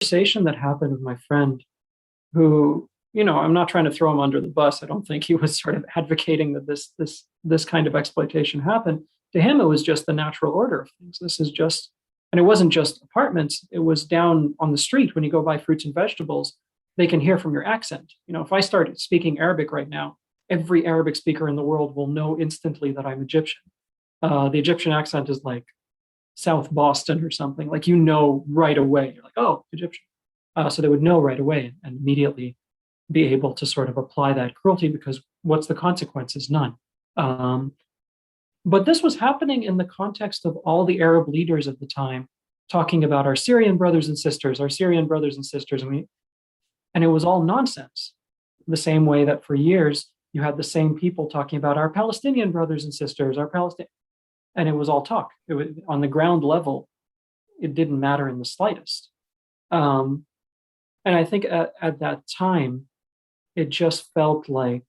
conversation that happened with my friend who, I'm not trying to throw him under the bus. I don't think he was sort of advocating that this kind of exploitation happened. To him, it was just the natural order of things. This is just, and it wasn't just apartments. It was down on the street when you go buy fruits and vegetables. They can hear from your accent. If I start speaking Arabic right now, every Arabic speaker in the world will know instantly that I'm Egyptian. The Egyptian accent is like South Boston or something. Like right away. You're like, oh, Egyptian. So they would know right away and immediately be able to sort of apply that cruelty because what's the consequences? None. But this was happening in the context of all the Arab leaders at the time talking about our Syrian brothers and sisters, our Syrian brothers and sisters. And it was all nonsense. The same way that for years you had the same people talking about our Palestinian brothers and sisters, and it was all talk. It was on the ground level. It didn't matter in the slightest. And I think at that time, it just felt like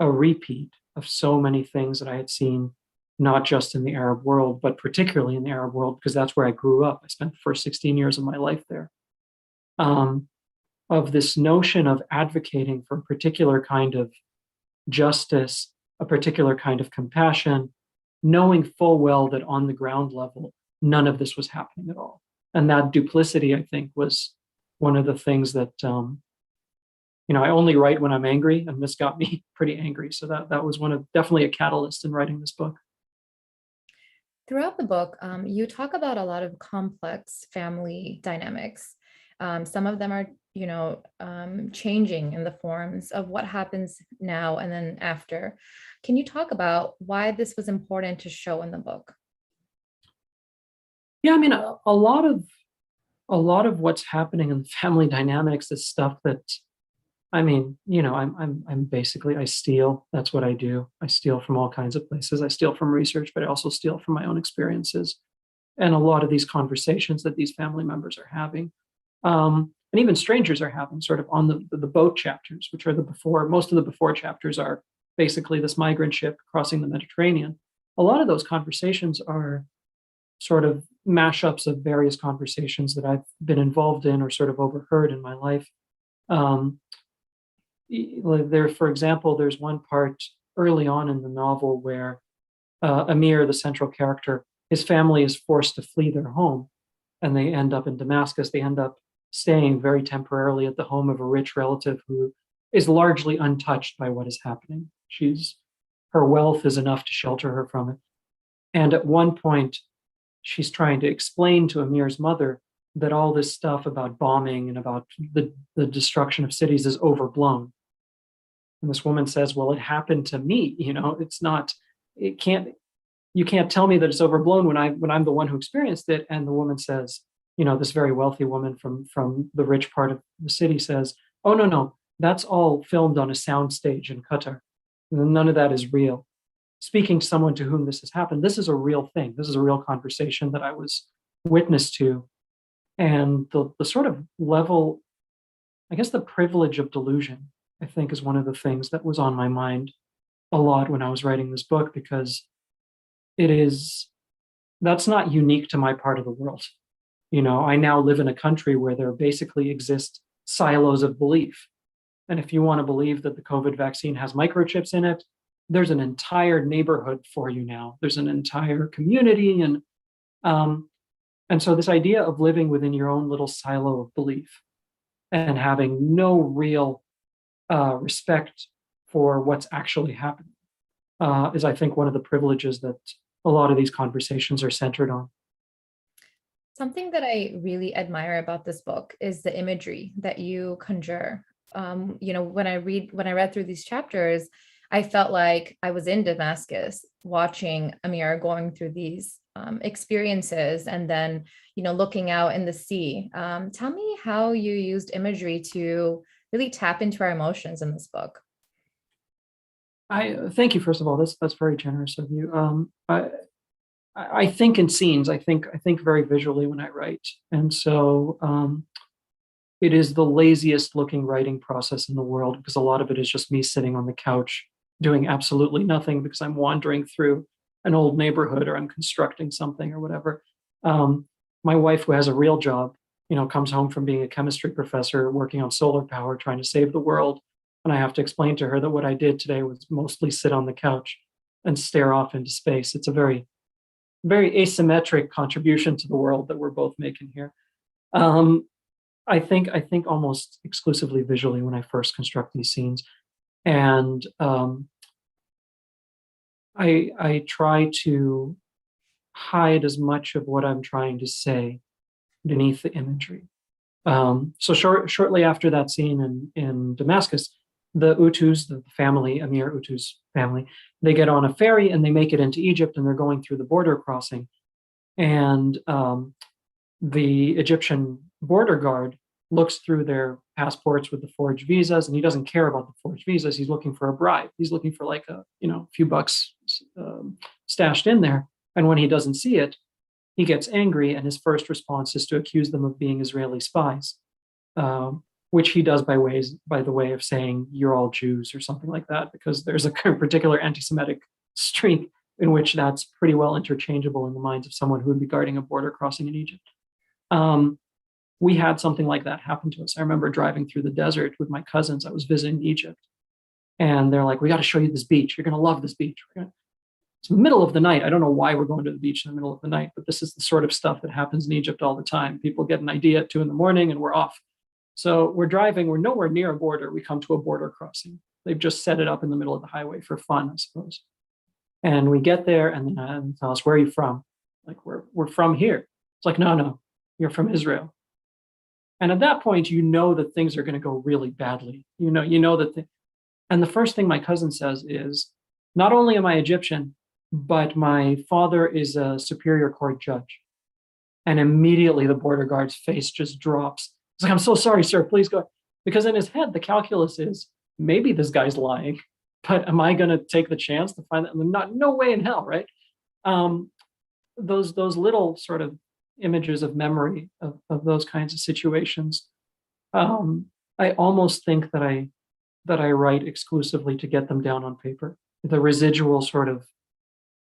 a repeat of so many things that I had seen, not just in the Arab world, but particularly in the Arab world, because that's where I grew up. I spent the first 16 years of my life there. Of this notion of advocating for a particular kind of justice, a particular kind of compassion, knowing full well that on the ground level, none of this was happening at all. And that duplicity, I think, was one of the things that, I only write when I'm angry, and this got me pretty angry. So that was definitely a catalyst in writing this book. Throughout the book, you talk about a lot of complex family dynamics. Some of them are, changing in the forms of what happens now and then after. Can you talk about why this was important to show in the book? Yeah, I mean, a lot of what's happening in the family dynamics is stuff that, I'm basically, I steal. That's what I do. I steal from all kinds of places. I steal from research, but I also steal from my own experiences. And a lot of these conversations that these family members are having, and even strangers are having sort of on the boat chapters, which are most of the before chapters are basically this migrant ship crossing the Mediterranean. A lot of those conversations are sort of mashups of various conversations that I've been involved in or sort of overheard in my life. For example, there's one part early on in the novel where Amir, the central character, his family is forced to flee their home and they end up in Damascus. They end up staying very temporarily at the home of a rich relative who is largely untouched by what is happening. Her wealth is enough to shelter her from it. And at one point, she's trying to explain to Amir's mother that all this stuff about bombing and about the destruction of cities is overblown. And this woman says, well, it happened to me. You can't tell me that it's overblown when I'm the one who experienced it. And the woman says, this very wealthy woman from the rich part of the city says, oh, no, that's all filmed on a soundstage in Qatar. None of that is real. Speaking to someone to whom this has happened, this is a real thing. This is a real conversation that I was witness to. And the sort of level, I guess the privilege of delusion, I think, is one of the things that was on my mind a lot when I was writing this book, because that's not unique to my part of the world. I now live in a country where there basically exist silos of belief. And if you want to believe that the COVID vaccine has microchips in it, there's an entire neighborhood for you now. There's an entire community. And so this idea of living within your own little silo of belief and having no real respect for what's actually happening is, I think, one of the privileges that a lot of these conversations are centered on. Something that I really admire about this book is the imagery that you conjure. When I read through these chapters, I felt like I was in Damascus watching Amir going through these experiences and then, looking out in the sea. Tell me how you used imagery to really tap into our emotions in this book. I thank you, first of all. That's very generous of you. I think in scenes. I think very visually when I write, and so it is the laziest looking writing process in the world, because a lot of it is just me sitting on the couch doing absolutely nothing because I'm wandering through an old neighborhood or I'm constructing something or whatever. My wife, who has a real job, comes home from being a chemistry professor working on solar power, trying to save the world. And I have to explain to her that what I did today was mostly sit on the couch and stare off into space. It's a very, very asymmetric contribution to the world that we're both making here. Um, I think almost exclusively visually when I first construct these scenes, and I try to hide as much of what I'm trying to say beneath the imagery. So shortly after that scene in Damascus, the Utus, the family, Amir Utu's family, they get on a ferry and they make it into Egypt, and they're going through the border crossing. And the Egyptian border guard looks through their passports with the forged visas, and he doesn't care about the forged visas. He's looking for a bribe. He's looking for like a few bucks stashed in there. And when he doesn't see it, he gets angry, and his first response is to accuse them of being Israeli spies, which he does by the way of saying you're all Jews or something like that, because there's a particular anti-Semitic streak in which that's pretty well interchangeable in the minds of someone who would be guarding a border crossing in Egypt. We had something like that happen to us. I remember driving through the desert with my cousins. I was visiting Egypt, and they're like, "We got to show you this beach. You're going to love this beach." It's the middle of the night. I don't know why we're going to the beach in the middle of the night, but this is the sort of stuff that happens in Egypt all the time. People get an idea at 2 a.m. and we're off. So we're driving. We're nowhere near a border. We come to a border crossing. They've just set it up in the middle of the highway for fun, I suppose. And we get there, and then tell us, "Where are you from?" Like, we're from here. It's like, no, you're from Israel. And at that point, that things are going to go really badly. And the first thing my cousin says is, not only am I Egyptian, but my father is a superior court judge. And immediately the border guard's face just drops. He's like, "I'm so sorry, sir, please go." Because in his head, the calculus is, maybe this guy's lying, but am I going to take the chance to find that? No way in hell, right? Um, those little sort of images of memory of those kinds of situations. I almost think that I write exclusively to get them down on paper. The residual sort of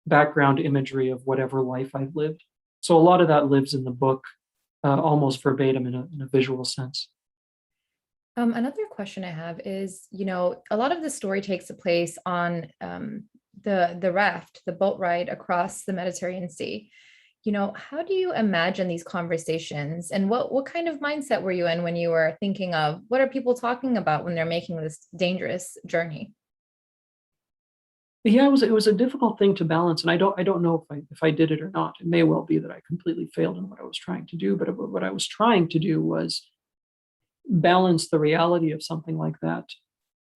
background imagery of whatever life I've lived. So a lot of that lives in the book, almost verbatim in a visual sense. Another question I have is, a lot of the story takes place on the raft, the boat ride across the Mediterranean Sea. How do you imagine these conversations, and what kind of mindset were you in when you were thinking of what are people talking about when they're making this dangerous journey? Yeah, it was a difficult thing to balance, and I don't know if I did it or not. It may well be that I completely failed in what I was trying to do, but what I was trying to do was balance the reality of something like that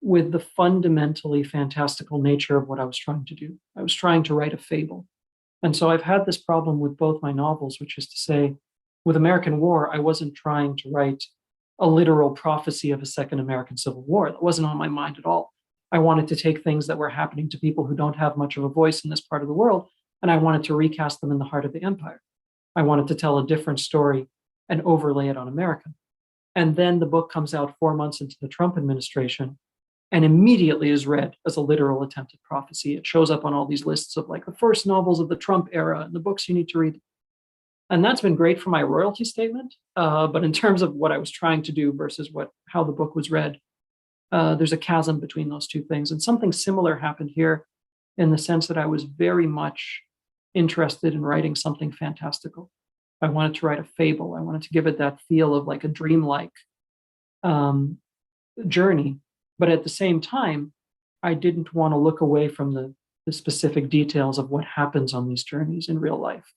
with the fundamentally fantastical nature of what I was trying to do. I was trying to write a fable. And so I've had this problem with both my novels, which is to say, with American War, I wasn't trying to write a literal prophecy of a second American Civil War. That wasn't on my mind at all. I wanted to take things that were happening to people who don't have much of a voice in this part of the world, and I wanted to recast them in the heart of the empire. I wanted to tell a different story and overlay it on America. And then the book comes out 4 months into the Trump administration and immediately is read as a literal attempted prophecy. It shows up on all these lists of like the first novels of the Trump era and the books you need to read. And that's been great for my royalty statement. But in terms of what I was trying to do versus how the book was read, there's a chasm between those two things. And something similar happened here in the sense that I was very much interested in writing something fantastical. I wanted to write a fable. I wanted to give it that feel of like a dreamlike journey. But at the same time, I didn't want to look away from the specific details of what happens on these journeys in real life.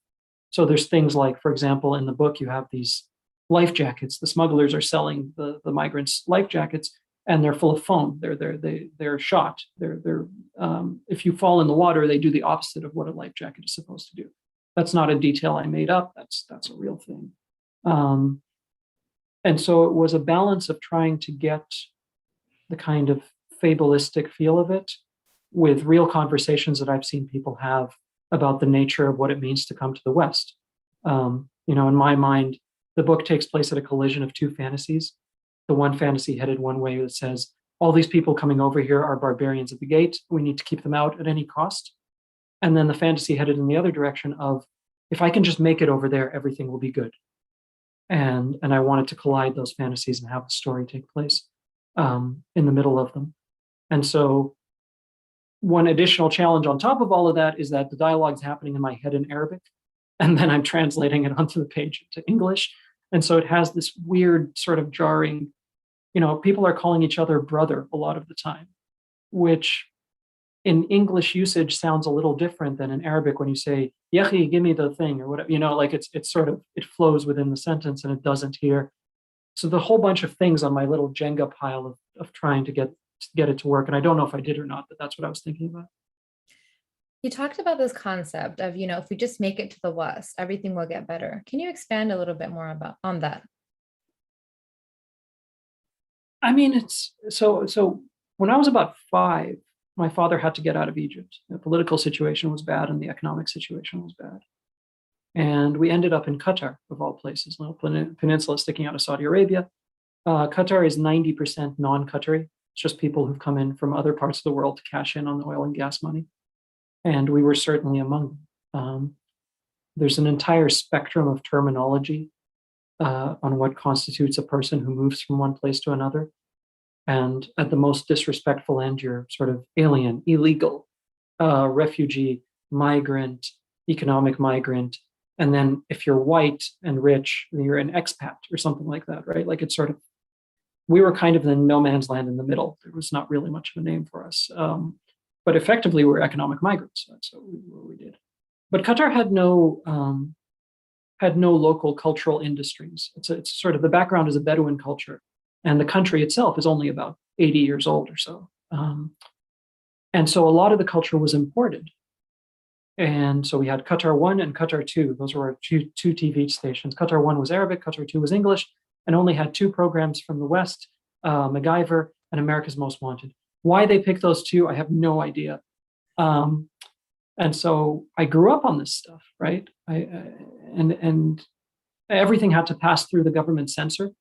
So there's things like, for example, in the book, you have these life jackets. The smugglers are selling the migrants life jackets, and they're full of foam. They're shot. If you fall in the water, they do the opposite of what a life jacket is supposed to do. That's not a detail I made up. That's a real thing. And so it was a balance of trying to get the kind of fabulistic feel of it with real conversations that I've seen people have about the nature of what it means to come to the West. In my mind, the book takes place at a collision of two fantasies. The one fantasy headed one way that says, all these people coming over here are barbarians at the gate. We need to keep them out at any cost. And then the fantasy headed in the other direction of, if I can just make it over there, everything will be good. and I wanted to collide those fantasies and have the story take place in the middle of them. And so one additional challenge on top of all of that is that the dialogue's happening in my head in Arabic, and then I'm translating it onto the page into English. And so it has this weird sort of jarring, people are calling each other brother a lot of the time, which in English usage sounds a little different than in Arabic when you say, Yahi, give me the thing, or whatever, like it's sort of, it flows within the sentence and it doesn't here. So the whole bunch of things on my little Jenga pile of trying to get it to work. And I don't know if I did or not, but that's what I was thinking about. You talked about this concept of, if we just make it to the West, everything will get better. Can you expand a little bit more about on that? I mean, it's so when I was about 5, my father had to get out of Egypt. The political situation was bad and the economic situation was bad. And we ended up in Qatar, of all places, little peninsula sticking out of Saudi Arabia. Qatar is 90% non-Qatari. It's just people who've come in from other parts of the world to cash in on the oil and gas money. And we were certainly among them. There's an entire spectrum of terminology on what constitutes a person who moves from one place to another. And at the most disrespectful end, you're sort of alien, illegal, refugee, migrant, economic migrant. And then if you're white and rich, you're an expat or something like that, right? Like it's sort of, we were kind of in no man's land in the middle. There was not really much of a name for us. But effectively, we're economic migrants. That's what we did. But Qatar had no local cultural industries. It's sort of, the background is a Bedouin culture, and the country itself is only about 80 years old or so. And so a lot of the culture was imported. And so we had Qatar 1 and Qatar 2. Those were our two TV stations. Qatar 1 was Arabic, Qatar 2 was English, and only had 2 programs from the West, MacGyver and America's Most Wanted. Why they picked those 2, I have no idea. And so I grew up on this stuff, right? And everything had to pass through the government censor.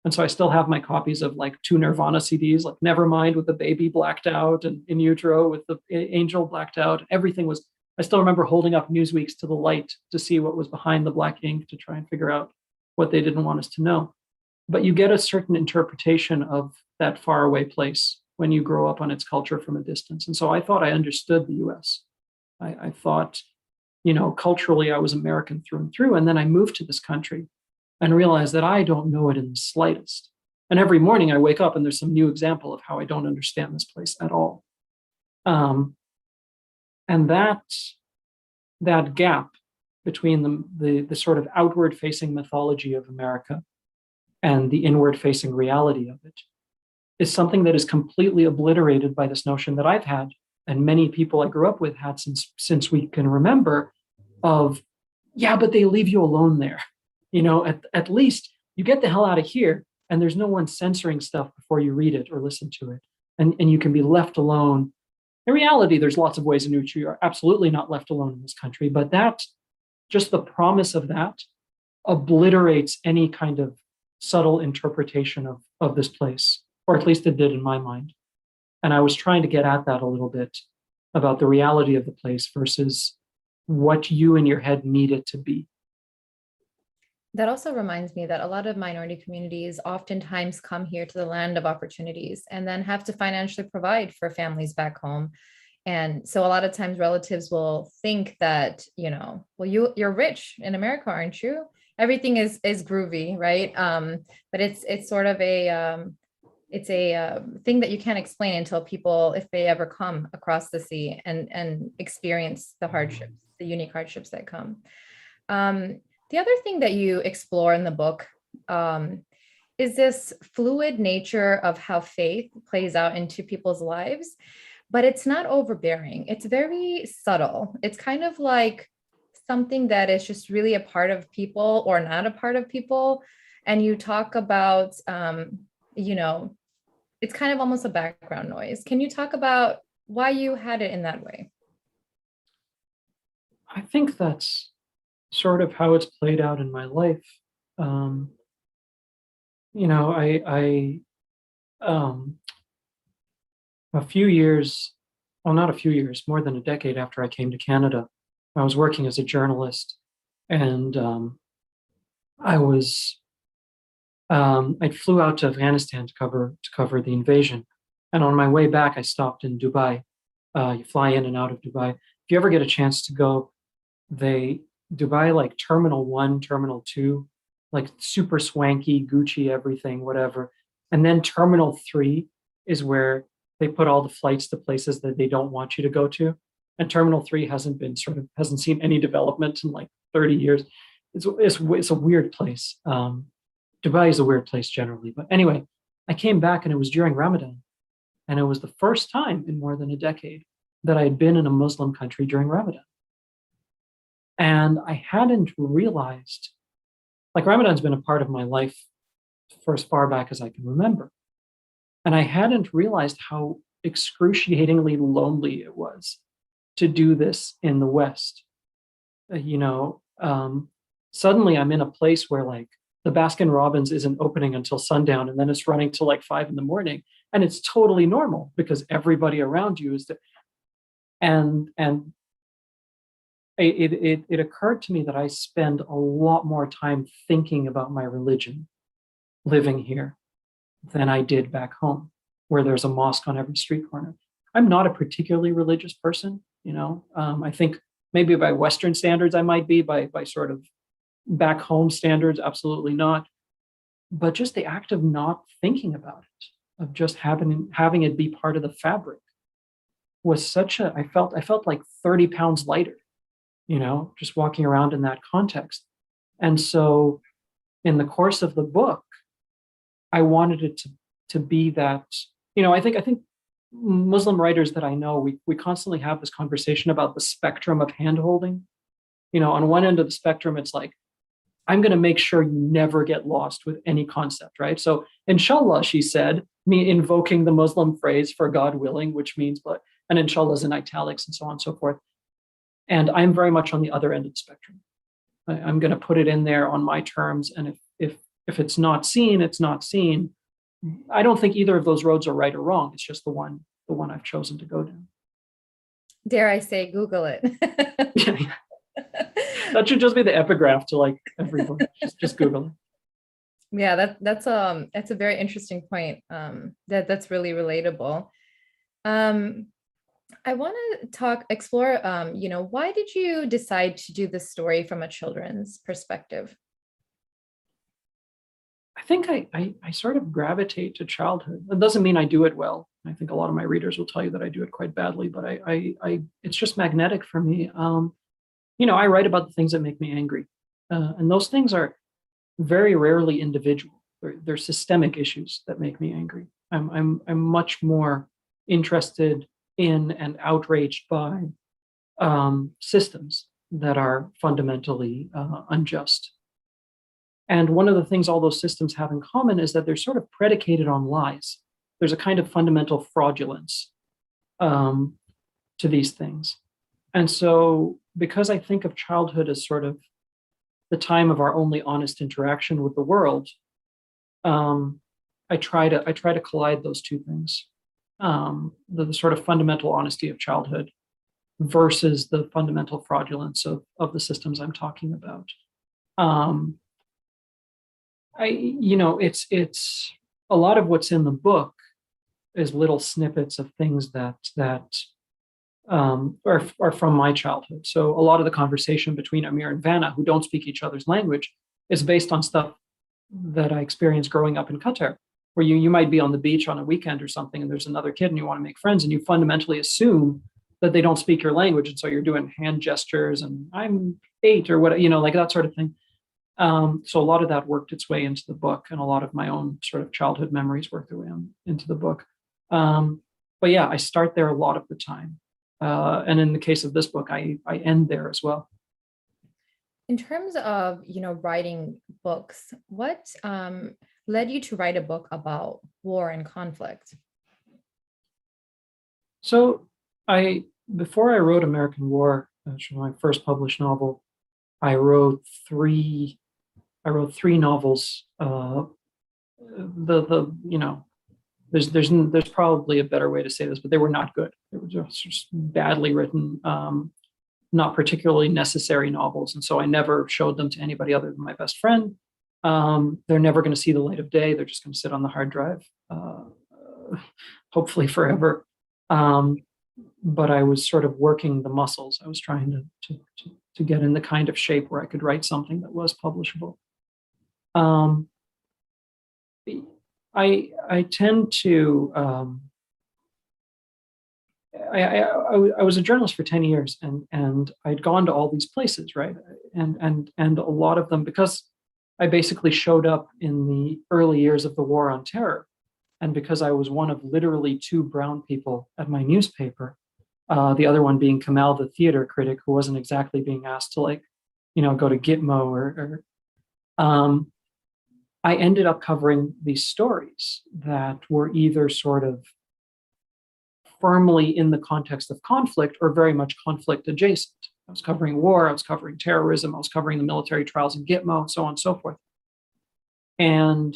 And so I still have my copies of like 2 Nirvana CDs, like Nevermind with the baby blacked out and In Utero with the angel blacked out. Everything was, I still remember holding up Newsweeks to the light to see what was behind the black ink to try and figure out what they didn't want us to know. But you get a certain interpretation of that faraway place when you grow up on its culture from a distance. And so I thought I understood the US. I thought, culturally I was American through and through. And then I moved to this country and realized that I don't know it in the slightest. And every morning I wake up and there's some new example of how I don't understand this place at all. And that gap between the sort of outward facing mythology of America and the inward facing reality of it is something that is completely obliterated by this notion that I've had, and many people I grew up with had since we can remember, of, yeah, but they leave you alone there. At least you get the hell out of here and there's no one censoring stuff before you read it or listen to it. And you can be left alone. In reality, there's lots of ways in which you are absolutely not left alone in this country, but that, just the promise of that, obliterates any kind of subtle interpretation of this place, or at least it did in my mind. And I was trying to get at that a little bit about the reality of the place versus what you in your head need it to be. That also reminds me that a lot of minority communities oftentimes come here to the land of opportunities and then have to financially provide for families back home. And so a lot of times relatives will think that, well, you're rich in America, aren't you? Everything is groovy, right? But it's sort of a thing that you can't explain until people, if they ever come across the sea and experience the hardships, the unique hardships that come. The other thing that you explore in the book is this fluid nature of how faith plays out into people's lives, but it's not overbearing. It's very subtle. It's kind of like something that is just really a part of people or not a part of people. And you talk about, it's kind of almost a background noise. Can you talk about why you had it in that way? I think that's sort of how it's played out in my life. A few years, well, not a few years, more than a decade after I came to Canada, I was working as a journalist, and I was I flew out to Afghanistan to cover the invasion, and on my way back, I stopped in Dubai. You fly in and out of Dubai. If you ever get a chance to go, they Dubai, like Terminal One, Terminal Two, like super swanky, Gucci, everything, whatever. And then Terminal Three is where they put all the flights to places that they don't want you to go to. And Terminal Three hasn't seen any development in like 30 years. It's a weird place. Dubai is a weird place generally. But anyway, I came back and it was during Ramadan. And it was the first time in more than a decade that I had been in a Muslim country during Ramadan. And I hadn't realized, like, Ramadan's been a part of my life for as far back as I can remember. And I hadn't realized how excruciatingly lonely it was to do this in the West. You know, suddenly I'm in a place where, like, the Baskin Robbins isn't opening until sundown and then it's running till like 5 in the morning. And it's totally normal because everybody around you is there. And it occurred to me that I spend a lot more time thinking about my religion living here than I did back home, where there's a mosque on every street corner. I'm not a particularly religious person, you know. I think maybe by Western standards I might be, by sort of back home standards, absolutely not. But just the act of not thinking about it, of just having it be part of the fabric, was such a. I felt like 30 pounds lighter, you know, just walking around in that context. And so, in the course of the book, I wanted it to be that. You know, I think Muslim writers that I know, we constantly have this conversation about the spectrum of handholding. You know, on one end of the spectrum, it's like, I'm going to make sure you never get lost with any concept, right? So, inshallah, she said, me invoking the Muslim phrase for God willing, which means, but, and inshallah is in italics and so on and so forth. And I'm very much on the other end of the spectrum. I'm going to put it in there on my terms. And if it's not seen, it's not seen. I don't think either of those roads are right or wrong. It's just the one I've chosen to go down. Dare I say, Google it. That should just be the epigraph to like every book. Just Google it. Yeah, that's a very interesting point. That's really relatable. I want to explore, why did you decide to do this story from a children's perspective? I think I sort of gravitate to childhood. That doesn't mean I do it well. I think a lot of my readers will tell you that I do it quite badly, but I it's just magnetic for me. I write about the things that make me angry, and those things are very rarely individual. They're systemic issues that make me angry. I'm much more interested in and outraged by systems that are fundamentally unjust. And one of the things all those systems have in common is that they're sort of predicated on lies. There's a kind of fundamental fraudulence to these things. And so, because I think of childhood as sort of the time of our only honest interaction with the world, I try to collide those two things: the sort of fundamental honesty of childhood versus the fundamental fraudulence of the systems I'm talking about. It's a lot of what's in the book is little snippets of things that are from my childhood. So a lot of the conversation between Amir and Vanna, who don't speak each other's language, is based on stuff that I experienced growing up in Qatar, where you might be on the beach on a weekend or something, and there's another kid and you want to make friends, and you fundamentally assume that they don't speak your language. And so you're doing hand gestures and I'm 8 or what, like that sort of thing. So a lot of that worked its way into the book, and a lot of my own sort of childhood memories worked their way into the book. But yeah, I start there a lot of the time. And in the case of this book, I end there as well. In terms of, writing books, what led you to write a book about war and conflict? So before I wrote American War, which was my first published novel, I wrote three novels. There's probably a better way to say this, but they were not good. They were just badly written, not particularly necessary novels. And so I never showed them to anybody other than my best friend. They're never going to see the light of day. They're just going to sit on the hard drive, hopefully forever. But I was sort of working the muscles. I was trying to get in the kind of shape where I could write something that was publishable. Um, I tend to I was a journalist for 10 years, and I'd gone to all these places, right? And a lot of them, because I basically showed up in the early years of the War on Terror, and because I was one of literally two brown people at my newspaper, the other one being Kamal, the theater critic, who wasn't exactly being asked to, like, go to Gitmo I ended up covering these stories that were either sort of firmly in the context of conflict or very much conflict adjacent. I was covering war, I was covering terrorism, I was covering the military trials in Gitmo, so on and so forth. And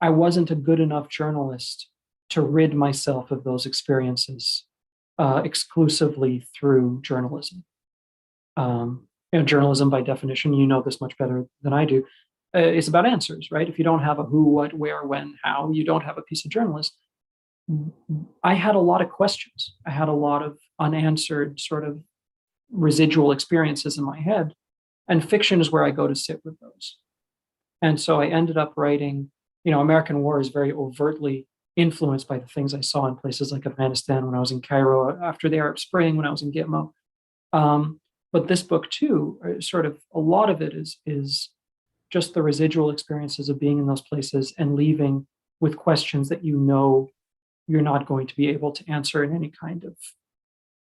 I wasn't a good enough journalist to rid myself of those experiences exclusively through journalism. Journalism, by definition, you know this much better than I do, it's about answers, right? If you don't have a who, what, where, when, how, you don't have a piece of journalism. I had a lot of questions. I had a lot of unanswered sort of residual experiences in my head. And fiction is where I go to sit with those. And so I ended up writing, American War is very overtly influenced by the things I saw in places like Afghanistan, when I was in Cairo after the Arab Spring, when I was in Gitmo. But this book too, sort of a lot of it is just the residual experiences of being in those places and leaving with questions that you're not going to be able to answer in any kind of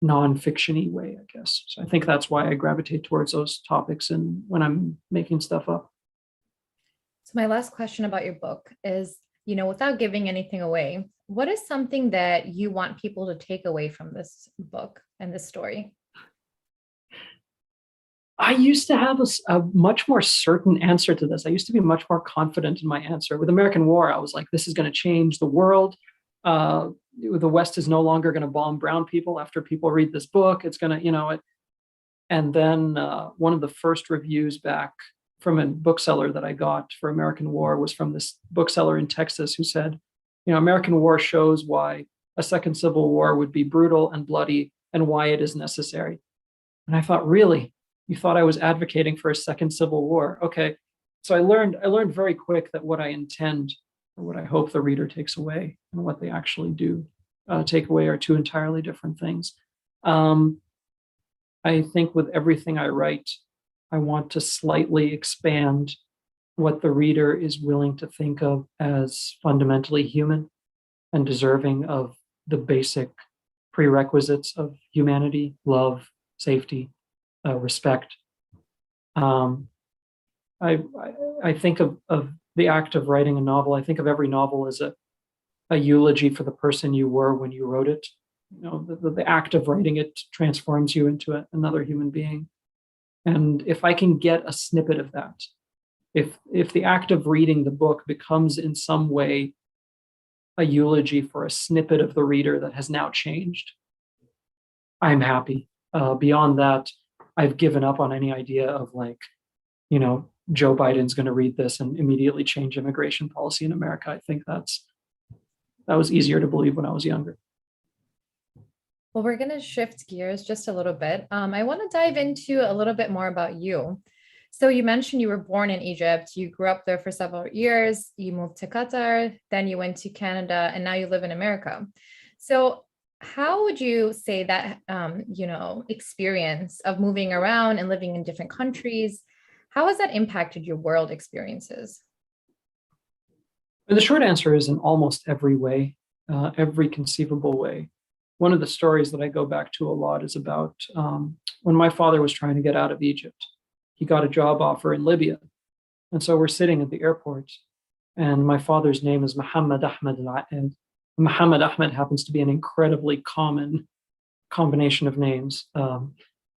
non-fiction-y way, I guess. So I think that's why I gravitate towards those topics and when I'm making stuff up. So my last question about your book is, without giving anything away, what is something that you want people to take away from this book and this story? I used to have a much more certain answer to this. I used to be much more confident in my answer. With American War, I was like, this is going to change the world. The West is no longer going to bomb brown people after people read this book. It's going to, and then one of the first reviews back from a bookseller that I got for American War was from this bookseller in Texas who said, American War shows why a second civil war would be brutal and bloody and why it is necessary. And I thought, really? You thought I was advocating for a second civil war? Okay. So I learned very quick that what I intend, or what I hope the reader takes away, and what they actually do take away, are two entirely different things. I think with everything I write, I want to slightly expand what the reader is willing to think of as fundamentally human and deserving of the basic prerequisites of humanity: love, safety, respect. Um, I think of the act of writing a novel. I think of every novel as a eulogy for the person you were when you wrote it. The act of writing it transforms you into another human being. And if I can get a snippet of that, if the act of reading the book becomes in some way a eulogy for a snippet of the reader that has now changed, I'm happy. Beyond that, I've given up on any idea of, like, Joe Biden's going to read this and immediately change immigration policy in America. I think that was easier to believe when I was younger. Well, we're going to shift gears just a little bit. I want to dive into a little bit more about you. So you mentioned you were born in Egypt, you grew up there for several years, you moved to Qatar, then you went to Canada, and now you live in America. So how would you say that, experience of moving around and living in different countries, how has that impacted your world experiences? And the short answer is in almost every way, every conceivable way. One of the stories that I go back to a lot is about when my father was trying to get out of Egypt. He got a job offer in Libya. And so we're sitting at the airport, and my father's name is Muhammad Ahmed. And Muhammad Ahmed happens to be an incredibly common combination of names.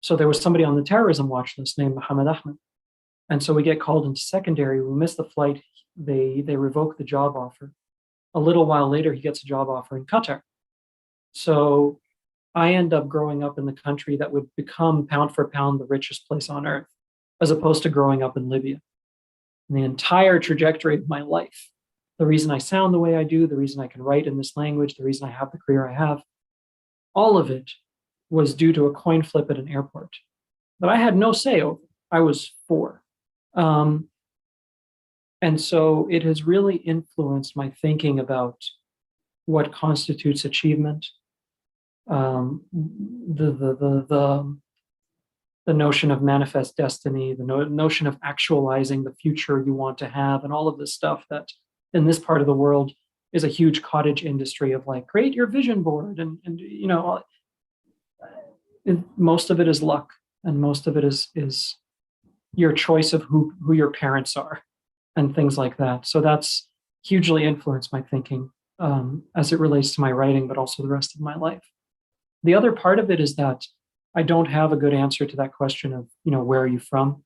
So there was somebody on the terrorism watch list named Muhammad Ahmed. And so we get called into secondary. We miss the flight. They revoke the job offer. A little while later, he gets a job offer in Qatar. So I end up growing up in the country that would become, pound for pound, the richest place on earth, as opposed to growing up in Libya. and the entire trajectory of my life, the reason I sound the way I do, the reason I can write in this language, the reason I have the career I have, all of it was due to a coin flip at an airport that I had no say over. I was 4. Um, and so it has really influenced my thinking about what constitutes achievement, the notion of manifest destiny, the notion of actualizing the future you want to have, and all of this stuff that in this part of the world is a huge cottage industry of like, create your vision board. And most of it is luck, and most of it is your choice of who your parents are and things like that. So that's hugely influenced my thinking as it relates to my writing, but also the rest of my life. The other part of it is that I don't have a good answer to that question of, where are you from?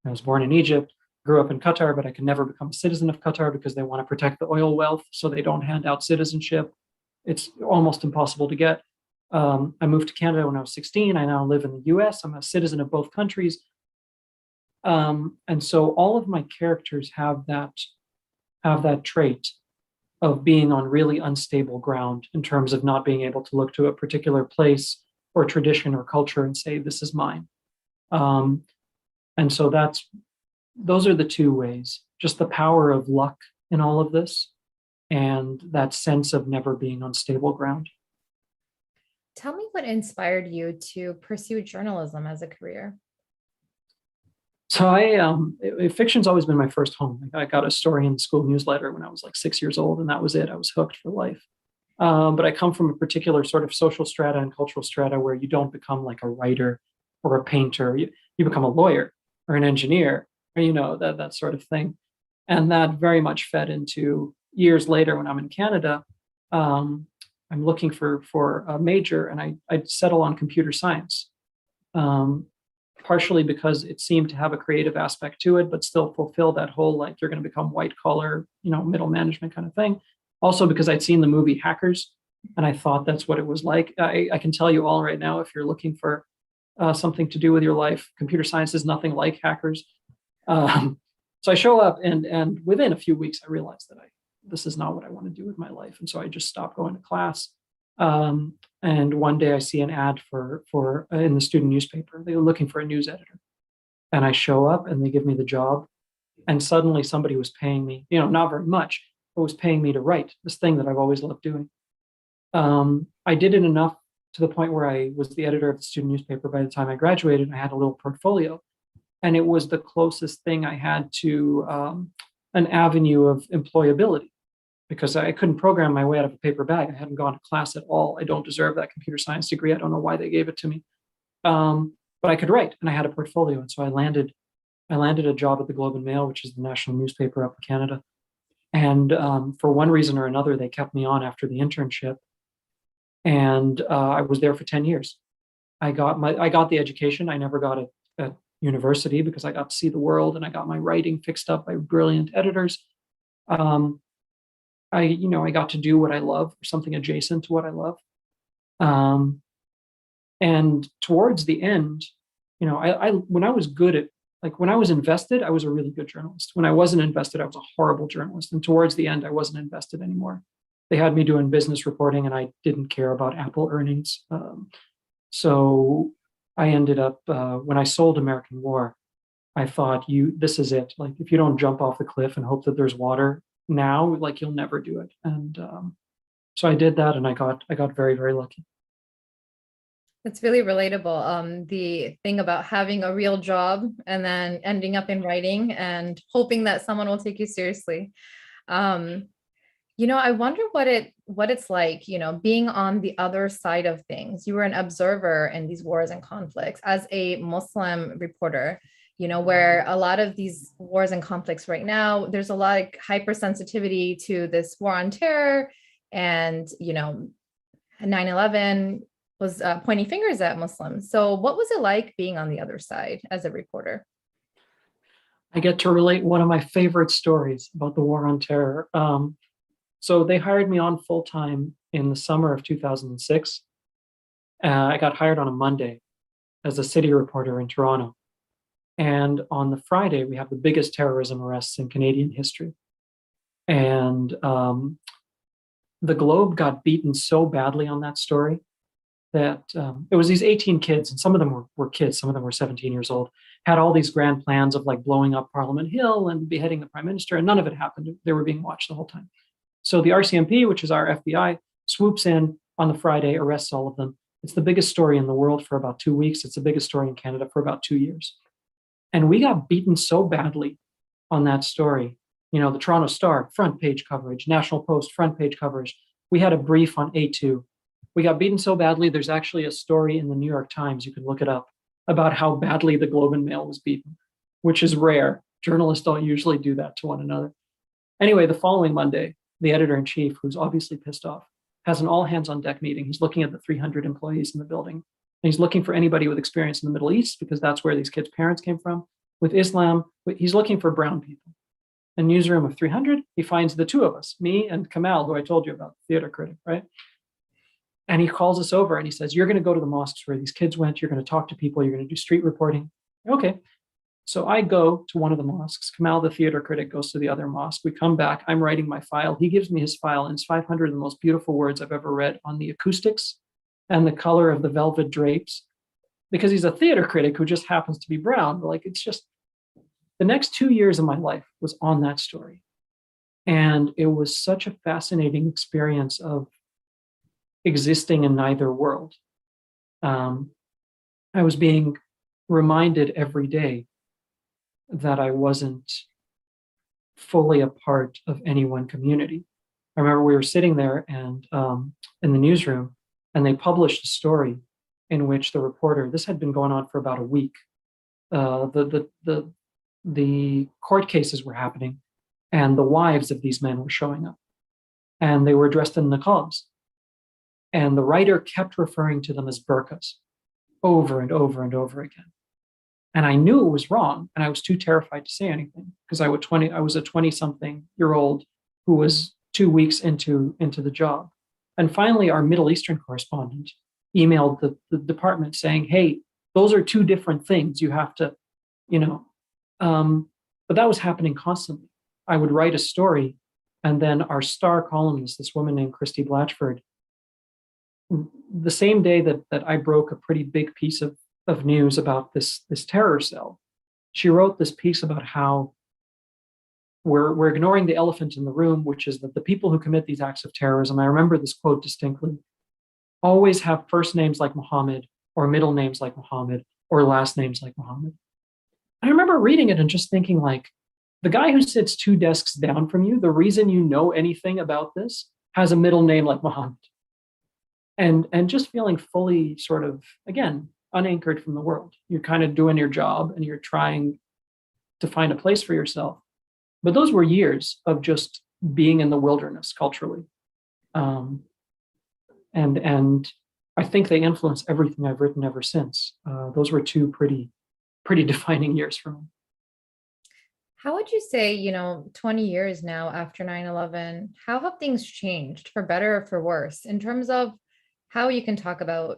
I was born in Egypt, grew up in Qatar, but I can never become a citizen of Qatar because they want to protect the oil wealth, so they don't hand out citizenship. It's almost impossible to get. I moved to Canada when I was 16. I now live in the US. I'm a citizen of both countries. And so all of my characters have that trait of being on really unstable ground in terms of not being able to look to a particular place or tradition or culture and say, this is mine. And so those are the two ways, just the power of luck in all of this and that sense of never being on stable ground. Tell me what inspired you to pursue journalism as a career. So fiction's always been my first home. I got a story in the school newsletter when I was like 6 years old, and that was it. I was hooked for life. But I come from a particular sort of social strata and cultural strata where you don't become like a writer or a painter. You become a lawyer or an engineer, or that sort of thing. And that very much fed into years later when I'm in Canada. I'm looking for a major, and I settle on computer science. Partially because it seemed to have a creative aspect to it, but still fulfill that whole, like, you're going to become white collar, middle management kind of thing. Also because I'd seen the movie Hackers, and I thought that's what it was like. I can tell you all right now, if you're looking for something to do with your life, computer science is nothing like Hackers. So I show up, and within a few weeks, I realized that this is not what I want to do with my life. And so I just stopped going to class. And one day I see an ad for in the student newspaper. They were looking for a news editor, and I show up, and they give me the job. And suddenly somebody was paying me, not very much, but was paying me to write this thing that I've always loved doing. I did it enough to the point where I was the editor of the student newspaper by the time I graduated. I had a little portfolio, and it was the closest thing I had to an avenue of employability, because I couldn't program my way out of a paper bag. I hadn't gone to class at all. I don't deserve that computer science degree. I don't know why they gave it to me. But I could write, and I had a portfolio. And so I landed a job at the Globe and Mail, which is the national newspaper up in Canada. And for one reason or another, they kept me on after the internship. And I was there for 10 years. I got the education. I never got it at university because I got to see the world, and I got my writing fixed up by brilliant editors. I got to do what I love, or something adjacent to what I love. And towards the end, when I was good at, like, when I was invested, I was a really good journalist. When I wasn't invested, I was a horrible journalist. And towards the end, I wasn't invested anymore. They had me doing business reporting, and I didn't care about Apple earnings. So I ended up, when I sold American War, I thought, this is it. Like, if you don't jump off the cliff and hope that there's water now, like, you'll never do it. And so I did that, and I got very, very lucky. It's really relatable. The thing about having a real job and then ending up in writing and hoping that someone will take you seriously. I wonder what it's like, being on the other side of things. You were an observer in these wars and conflicts as a Muslim reporter, where a lot of these wars and conflicts right now, there's a lot of hypersensitivity to this war on terror, and 9/11 was pointing fingers at Muslims. So what was it like being on the other side as a reporter? I get to relate one of my favorite stories about the war on terror. So they hired me on full time in the summer of 2006. I got hired on a Monday as a city reporter in Toronto. And on the Friday, we have the biggest terrorism arrests in Canadian history. And the Globe got beaten so badly on that story that it was these 18 kids, and some of them were kids, some of them were 17 years old, had all these grand plans of like blowing up Parliament Hill and beheading the prime minister, and none of it happened. They were being watched the whole time. So the RCMP, which is our FBI, swoops in on the Friday, arrests all of them. It's the biggest story in the world for about 2 weeks. It's the biggest story in Canada for about 2 years. And we got beaten so badly on that story. You know, the Toronto Star, front page coverage, National Post, front page coverage. We had a brief on A2. We got beaten so badly, there's actually a story in the New York Times, you can look it up, about how badly the Globe and Mail was beaten, which is rare. Journalists don't usually do that to one another. Anyway, the following Monday, the editor-in-chief, who's obviously pissed off, has an all-hands-on-deck meeting. He's looking at the 300 employees in the building. And he's looking for anybody with experience in the Middle East, because that's where these kids' parents came from. With Islam, he's looking for brown people. A newsroom of 300, he finds the two of us, me and Kamal, who I told you about, theater critic, right? And he calls us over and he says, you're going to go to the mosques where these kids went. You're going to talk to people. You're going to do street reporting. Okay. So I go to one of the mosques. Kamal, the theater critic, goes to the other mosque. We come back. I'm writing my file. He gives me his file, and it's 500 of the most beautiful words I've ever read on the acoustics and the color of the velvet drapes, because he's a theater critic who just happens to be brown. Like, it's just, the next 2 years of my life was on that story. And it was such a fascinating experience of existing in neither world. I was being reminded every day that I wasn't fully a part of any one community. I remember we were sitting there and in the newsroom, and they published a story in which the reporter, this had been going on for about a week. The court cases were happening, and the wives of these men were showing up, and they were dressed in niqabs. And the writer kept referring to them as burqas over and over and over again. And I knew it was wrong, and I was too terrified to say anything, because I was a 20-something-year-old who was 2 weeks into the job. And finally, our Middle Eastern correspondent emailed the department saying, hey, those are two different things. You have to, but that was happening constantly. I would write a story, and then our star columnist, this woman named Christy Blatchford, the same day that I broke a pretty big piece of news about this terror cell, she wrote this piece about how we're ignoring the elephant in the room, which is that the people who commit these acts of terrorism, I remember this quote distinctly, always have first names like Muhammad, or middle names like Muhammad, or last names like Muhammad. I remember reading it and just thinking, like, the guy who sits 2 desks down from you, the reason you know anything about this, has a middle name like Muhammad. And just feeling fully sort of, again, unanchored from the world. You're kind of doing your job and you're trying to find a place for yourself. But those were years of just being in the wilderness culturally. And I think they influence everything I've written ever since. Those were 2 pretty defining years for me. How would you say, 20 years now after 9/11, how have things changed for better or for worse in terms of how you can talk about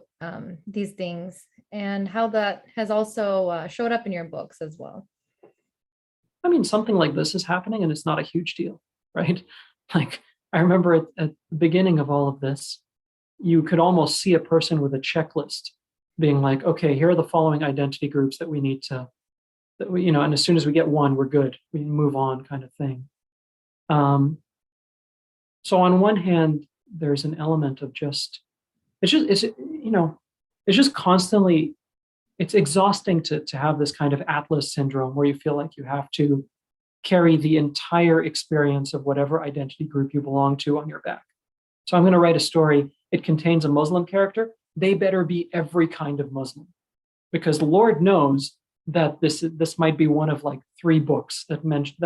these things, and how that has also showed up in your books as well? I mean, something like this is happening and it's not a huge deal, right? Like, I remember at the beginning of all of this, you could almost see a person with a checklist being like, okay, here are the following identity groups that we need to, and as soon as we get one, we're good. We move on, kind of thing. So on one hand, there's an element of just, it's just constantly, it's exhausting to have this kind of Atlas syndrome where you feel like you have to carry the entire experience of whatever identity group you belong to on your back. So I'm going to write a story. It contains a Muslim character. They better be every kind of Muslim, because the Lord knows that this might be one of like 3 books that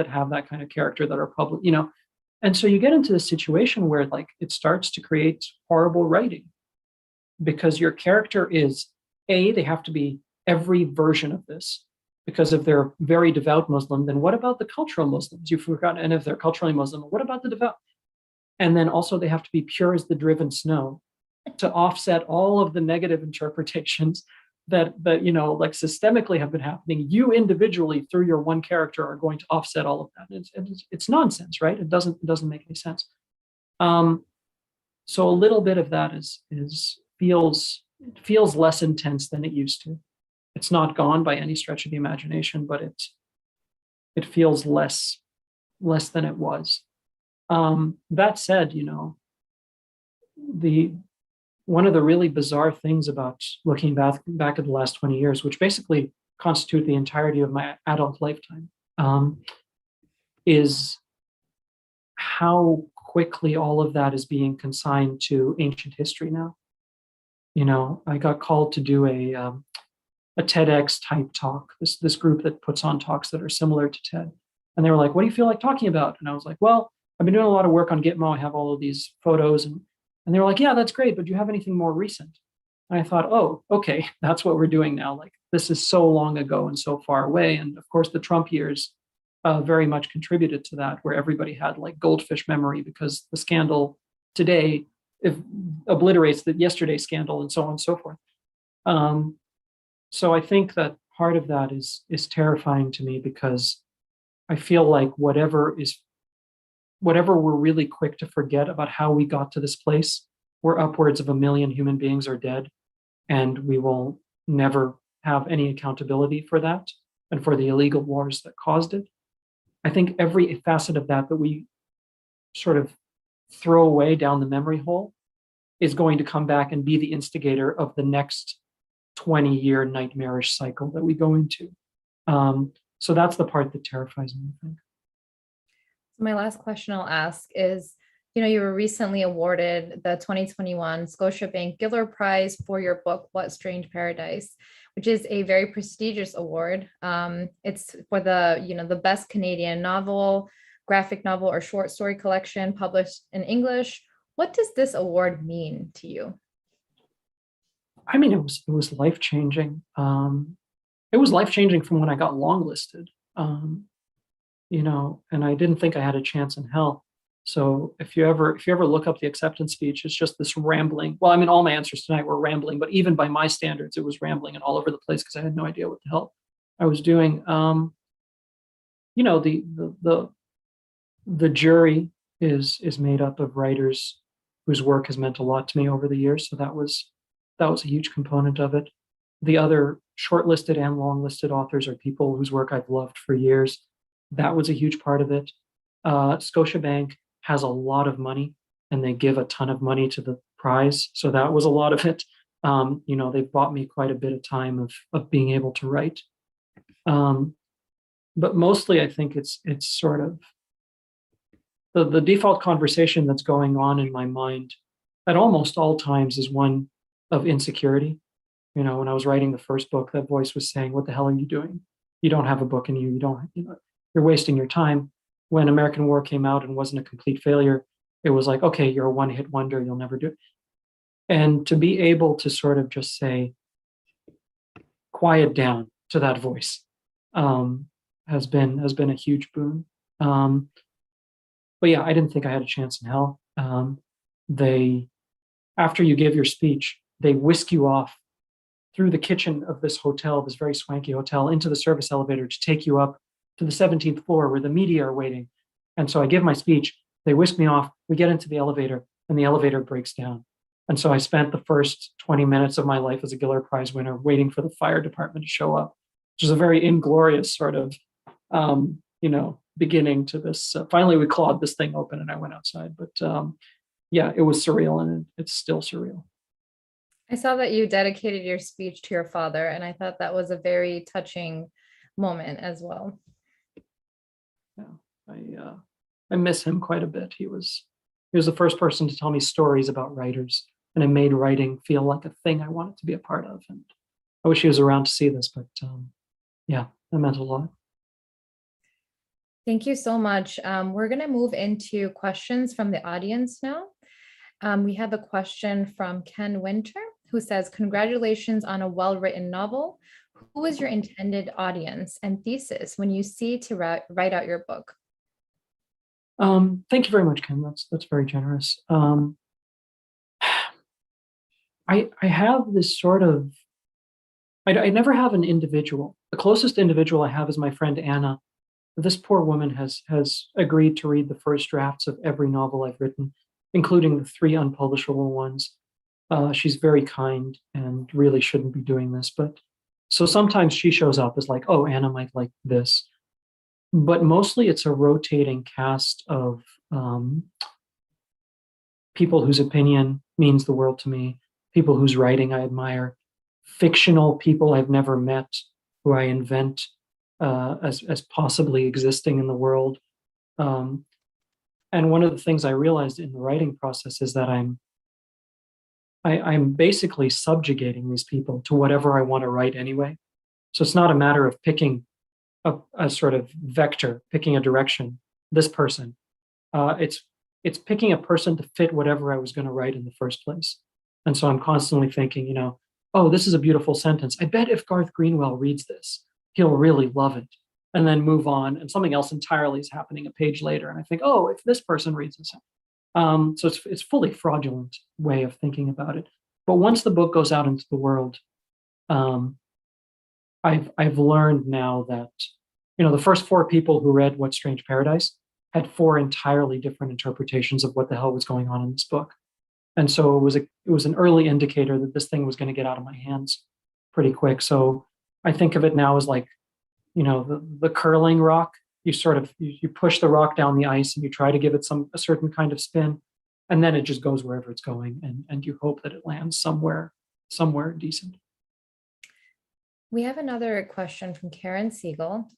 have that kind of character that are public, And so you get into this situation where like it starts to create horrible writing, because your character is they have to be every version of this. Because if they're very devout Muslim, then what about the cultural Muslims? You've forgotten. And if they're culturally Muslim, what about the devout? And then also they have to be pure as the driven snow to offset all of the negative interpretations that like systemically have been happening. You individually through your one character are going to offset all of that. It's nonsense, right? It doesn't make any sense. Um, so a little bit of that is feels less intense than it used to. It's not gone by any stretch of the imagination, but it feels less than it was. That said, the one of the really bizarre things about looking back at the last 20 years, which basically constitute the entirety of my adult lifetime, is how quickly all of that is being consigned to ancient history now. I got called to do a TEDx type talk, this group that puts on talks that are similar to TED. And they were like, "What do you feel like talking about?" And I was like, "Well, I've been doing a lot of work on Gitmo. I have all of these photos." And they were like, "Yeah, that's great, but do you have anything more recent?" And I thought, "Oh, okay, that's what we're doing now. Like, this is so long ago and so far away." And of course, the Trump years very much contributed to that, where everybody had like goldfish memory because the scandal today if, obliterates the yesterday scandal and so on and so forth. Um, so I think that part of that is terrifying to me because I feel like whatever we're really quick to forget about how we got to this place, where upwards of 1 million human beings are dead, and we will never have any accountability for that and for the illegal wars that caused it. I think every facet of that we sort of throw away down the memory hole is going to come back and be the instigator of the next 20-year nightmarish cycle that we go into. So that's the part that terrifies me, I think. My last question I'll ask is, you were recently awarded the 2021 Scotiabank Giller Prize for your book, What Strange Paradise, which is a very prestigious award. It's for the best Canadian novel, graphic novel, or short story collection published in English. What does this award mean to you? I mean, it was life changing. It was life changing from when I got longlisted. And I didn't think I had a chance in hell. So if you ever look up the acceptance speech, it's just this rambling. Well, I mean, all my answers tonight were rambling, but even by my standards, it was rambling and all over the place because I had no idea what the hell I was doing. The jury is made up of writers whose work has meant a lot to me over the years. So that was a huge component of it. The other shortlisted and longlisted authors are people whose work I've loved for years. That was a huge part of it. Scotiabank has a lot of money and they give a ton of money to the prize. So that was a lot of it. They've bought me quite a bit of time of being able to write. But mostly I think it's sort of the default conversation that's going on in my mind at almost all times is one of insecurity. When I was writing the first book, that voice was saying, "What the hell are you doing? You don't have a book in you. You're wasting your time." When American War came out and wasn't a complete failure, it was like, "Okay, you're a one-hit wonder. You'll never do it." And to be able to sort of just say, quiet down to that voice, has been a huge boon. But yeah, I didn't think I had a chance in hell. They After you give your speech, they whisk you off through the kitchen of this hotel, this very swanky hotel, into the service elevator to take you up to the 17th floor where the media are waiting. And so I give my speech, they whisk me off, we get into the elevator, and the elevator breaks down. And so I spent the first 20 minutes of my life as a Giller Prize winner waiting for the fire department to show up, which is a very inglorious sort of, beginning to this. Finally, we clawed this thing open and I went outside. But yeah, it was surreal and it's still surreal. I saw that you dedicated your speech to your father, and I thought that was a very touching moment as well. Yeah, I miss him quite a bit. He was the first person to tell me stories about writers, and it made writing feel like a thing I wanted to be a part of. And I wish he was around to see this, but yeah, that meant a lot. Thank you so much. We're going to move into questions from the audience now. We have a question from Ken Winter, who says, "Congratulations on a well-written novel. Who was your intended audience and thesis when you see to write out your book?" Thank you very much, Ken. That's very generous. I have this sort of I never have an individual. The closest individual I have is my friend Anna. This poor woman has agreed to read the first drafts of every novel I've written, including the three unpublishable ones. She's very kind and really shouldn't be doing this, but so sometimes she shows up as like, oh, Anna might like this, but mostly it's a rotating cast of um, people whose opinion means the world to me, people whose writing I admire, fictional people I've never met who I invent as possibly existing in the world. Um, and one of the things I realized in the writing process is that I'm basically subjugating these people to whatever I want to write anyway. So it's not a matter of picking a sort of vector, picking a direction. This person, it's picking a person to fit whatever I was going to write in the first place. And so I'm constantly thinking, oh, this is a beautiful sentence. I bet if Garth Greenwell reads this, he'll really love it. And then move on, and something else entirely is happening a page later. And I think, oh, if this person reads this, so it's fully fraudulent way of thinking about it. But once the book goes out into the world, um, I've learned now that the first four people who read What Strange Paradise had four entirely different interpretations of what the hell was going on in this book, and so it was an early indicator that this thing was going to get out of my hands pretty quick. So I think of it now as like the curling rock. You sort of you push the rock down the ice and you try to give it a certain kind of spin, and then it just goes wherever it's going, and you hope that it lands somewhere decent. We have another question from Karen Siegel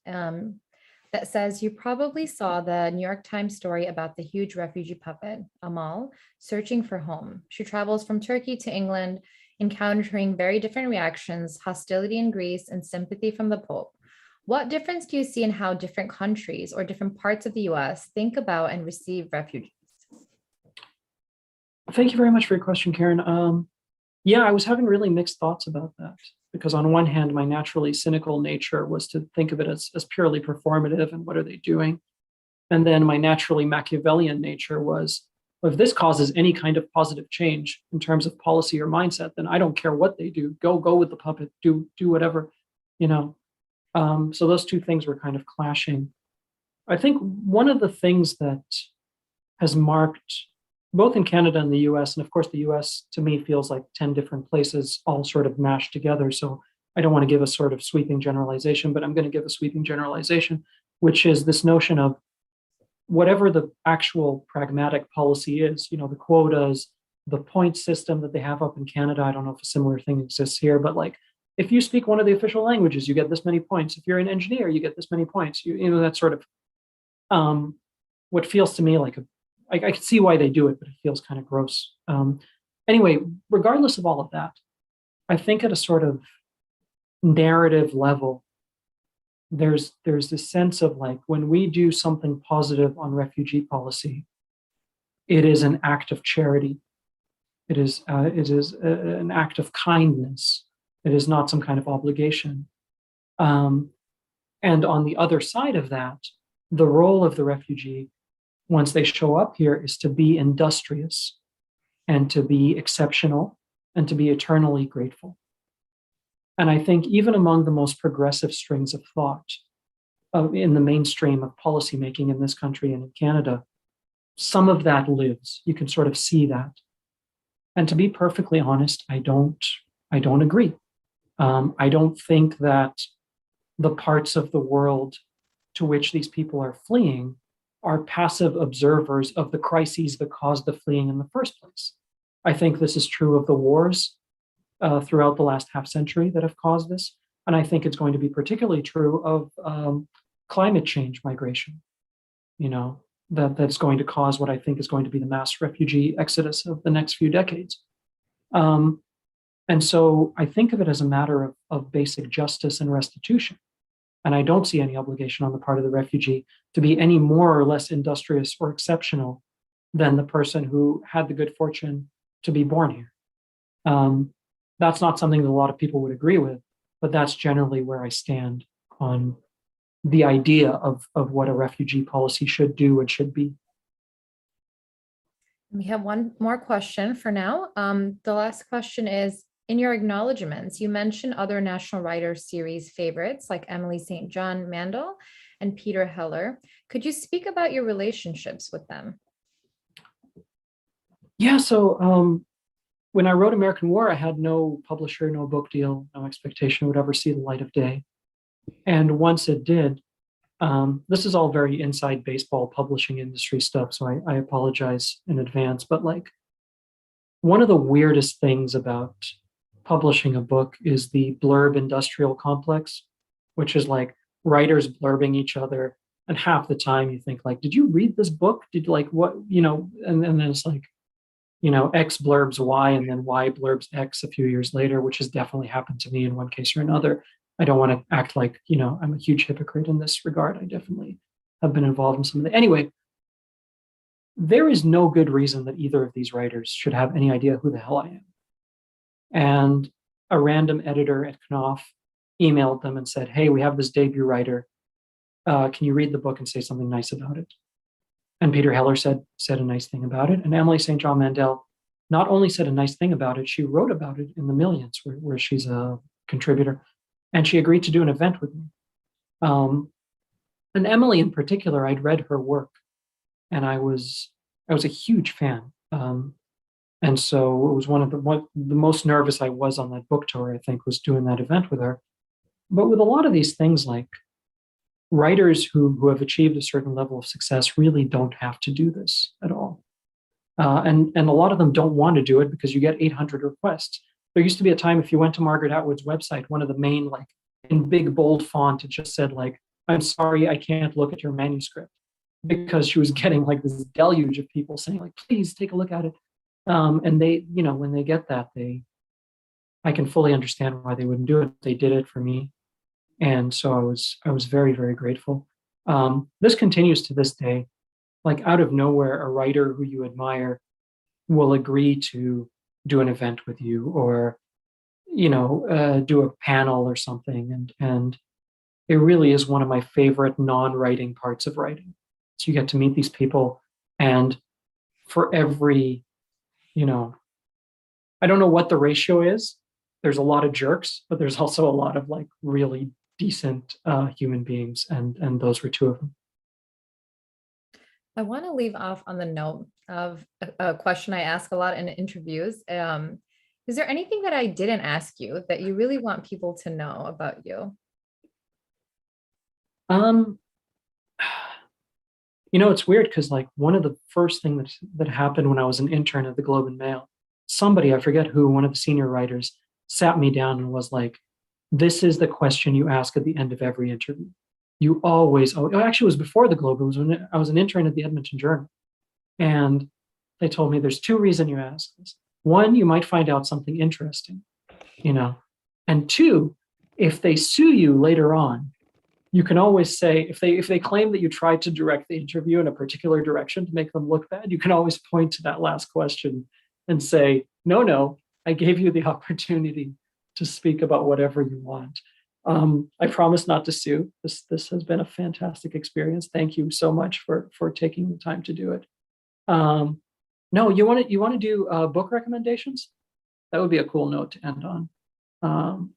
that says, you probably saw the New York Times story about the huge refugee puppet, Amal, searching for home. She travels from Turkey to England, encountering very different reactions, hostility in Greece, and sympathy from the Pope. What difference do you see in how different countries or different parts of the US think about and receive refugees? Thank you very much for your question, Karen. Yeah, I was having really mixed thoughts about that because on one hand, my naturally cynical nature was to think of it as purely performative and what are they doing? And then my naturally Machiavellian nature was, well, if this causes any kind of positive change in terms of policy or mindset, then I don't care what they do. Go with the puppet. Do whatever, you know. So those two things were kind of clashing. I think one of the things that has marked both in Canada and the US, and of course, the US to me feels like 10 different places all sort of mashed together. So I don't want to give a sort of sweeping generalization, but I'm going to give a sweeping generalization, which is this notion of whatever the actual pragmatic policy is, the quotas, the point system that they have up in Canada. I don't know if a similar thing exists here, but like if you speak one of the official languages, you get this many points. If you're an engineer, you get this many points. That sort of what feels to me like I can see why they do it, but it feels kind of gross. Anyway, regardless of all of that, I think at a sort of narrative level, there's this sense of like when we do something positive on refugee policy, it is an act of charity. It is an act of kindness. It is not some kind of obligation. Um, and on the other side of that, the role of the refugee once they show up here is to be industrious and to be exceptional and to be eternally grateful. And I think even among the most progressive strings of thought in the mainstream of policymaking in this country and in Canada, some of that lives. You can sort of see that. And to be perfectly honest, I don't agree. I don't think that the parts of the world to which these people are fleeing are passive observers of the crises that caused the fleeing in the first place. I think this is true of the wars throughout the last half century that have caused this. And I think it's going to be particularly true of climate change migration, that's going to cause what I think is going to be the mass refugee exodus of the next few decades. And so I think of it as a matter of basic justice and restitution. And I don't see any obligation on the part of the refugee to be any more or less industrious or exceptional than the person who had the good fortune to be born here. That's not something that a lot of people would agree with, but that's generally where I stand on the idea of what a refugee policy should do and should be. We have one more question for now. The last question is, In your acknowledgements, you mentioned other National Writers Series favorites like Emily St. John Mandel and Peter Heller. Could you speak about your relationships with them? Yeah, so when I wrote American War, I had no publisher, no book deal, no expectation it would ever see the light of day. And once it did, this is all very inside baseball publishing industry stuff, so I apologize in advance. But like one of the weirdest things about publishing a book is the blurb industrial complex, which is like writers blurbing each other. And half the time you think like, did you read this book? Did like what, and then it's like, X blurbs Y and then Y blurbs X a few years later, which has definitely happened to me in one case or another. I don't want to act like, I'm a huge hypocrite in this regard. I definitely have been involved in some of the, anyway, there is no good reason that either of these writers should have any idea who the hell I am. And a random editor at Knopf emailed them and said, hey, we have this debut writer. Can you read the book and say something nice about it? And Peter Heller said a nice thing about it. And Emily St. John Mandel not only said a nice thing about it, she wrote about it in the Millions, where she's a contributor. And she agreed to do an event with me. And Emily in particular, I'd read her work and I was a huge fan. And so it was one of the most nervous I was on that book tour, I think, was doing that event with her. But with a lot of these things, like writers who have achieved a certain level of success really don't have to do this at all. And a lot of them don't want to do it because you get 800 requests. There used to be a time if you went to Margaret Atwood's website, one of the main, like in big bold font, it just said like, I'm sorry, I can't look at your manuscript, because she was getting like this deluge of people saying like, please take a look at it. And they, when they get that, I can fully understand why they wouldn't do it. They did it for me. And so I was very, very grateful. This continues to this day. Like out of nowhere, a writer who you admire will agree to do an event with you, or do a panel or something. And it really is one of my favorite non-writing parts of writing. So you get to meet these people, and for every, I don't know what the ratio is. There's a lot of jerks, but there's also a lot of like really decent human beings, and those were two of them. I want to leave off on the note of a question I ask a lot in interviews. Is there anything that I didn't ask you that you really want people to know about you? Um, it's weird because like one of the first things that happened when I was an intern at the Globe and Mail, somebody, I forget who, one of the senior writers, sat me down and was like, this is the question you ask at the end of every interview. You always, actually, it was before the Globe. It was when I was an intern at the Edmonton Journal. And they told me there's two reasons you ask this. One, you might find out something interesting, and two, if they sue you later on, you can always say, if they claim that you tried to direct the interview in a particular direction to make them look bad, you can always point to that last question and say, no, I gave you the opportunity to speak about whatever you want. I promise not to sue. This has been a fantastic experience. Thank you so much for taking the time to do it. No, you want to do book recommendations? That would be a cool note to end on.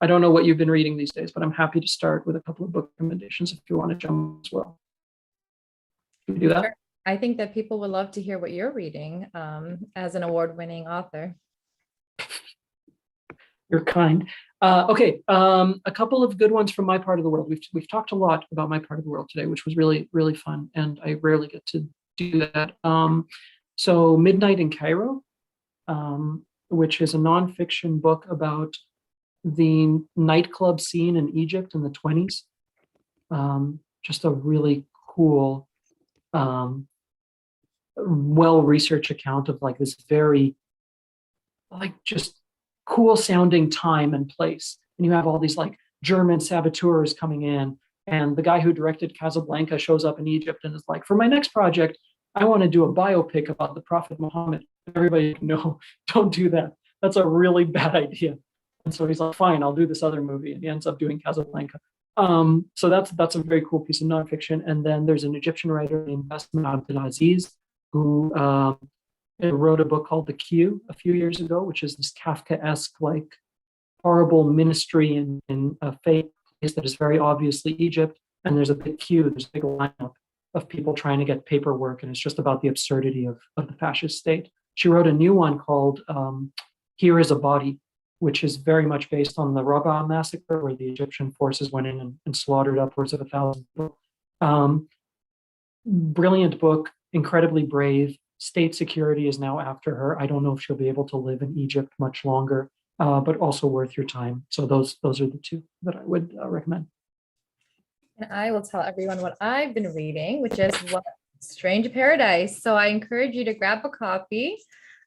I don't know what you've been reading these days, but I'm happy to start with a couple of book recommendations if you want to jump as well. Can we do that? Sure. I think that people would love to hear what you're reading as an award-winning author. You're kind. Okay, a couple of good ones from my part of the world. We've talked a lot about my part of the world today, which was really, really fun, and I rarely get to do that. So Midnight in Cairo, which is a nonfiction book about the nightclub scene in Egypt in the 20s. Just a really cool, well-researched account of like this very, like just cool sounding time and place. And you have all these like German saboteurs coming in, and the guy who directed Casablanca shows up in Egypt and is like, for my next project, I want to do a biopic about the Prophet Muhammad. Everybody, no, don't do that. That's a really bad idea. And so he's like, fine, I'll do this other movie. And he ends up doing Casablanca. So that's a very cool piece of nonfiction. And then there's an Egyptian writer named Basma Abdelaziz who wrote a book called The Queue a few years ago, which is this Kafkaesque, like horrible ministry in a fake place that is very obviously Egypt, and there's a big queue, there's a big lineup of people trying to get paperwork, and it's just about the absurdity of the fascist state. She wrote a new one called Here is a Body, which is very much based on the Rabaa massacre, where the Egyptian forces went in and slaughtered upwards of 1,000 people. Brilliant book, incredibly brave. State security is now after her. I don't know if she'll be able to live in Egypt much longer, but also worth your time. So those are the two that I would recommend. And I will tell everyone what I've been reading, which is What Strange Paradise. So I encourage you to grab a copy.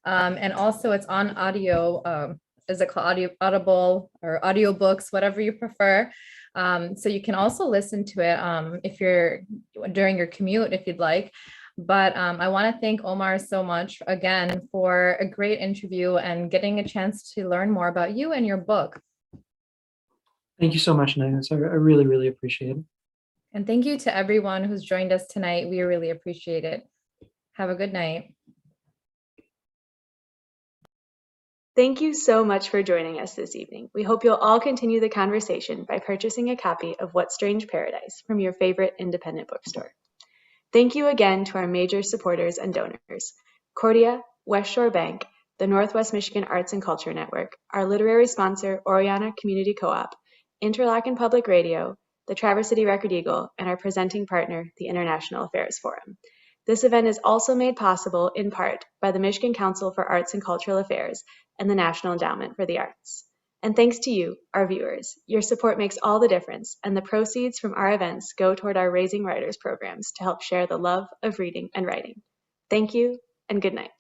And also it's on audio, is it called Audible or audiobooks, whatever you prefer. So you can also listen to it if you're during your commute, if you'd like. But I want to thank Omar so much again for a great interview and getting a chance to learn more about you and your book. Thank you so much, Nagis. I really, really appreciate it. And thank you to everyone who's joined us tonight. We really appreciate it. Have a good night. Thank you so much for joining us this evening. We hope you'll all continue the conversation by purchasing a copy of What Strange Paradise from your favorite independent bookstore. Thank you again to our major supporters and donors: Cordia, West Shore Bank, the Northwest Michigan Arts and Culture Network, our literary sponsor, Oriana Community Co-op, Interlochen Public Radio, the Traverse City Record Eagle, and our presenting partner, the International Affairs Forum. This event is also made possible in part by the Michigan Council for Arts and Cultural Affairs and the National Endowment for the Arts. And thanks to you, our viewers. Your support makes all the difference, and the proceeds from our events go toward our Raising Writers programs to help share the love of reading and writing. Thank you, and good night.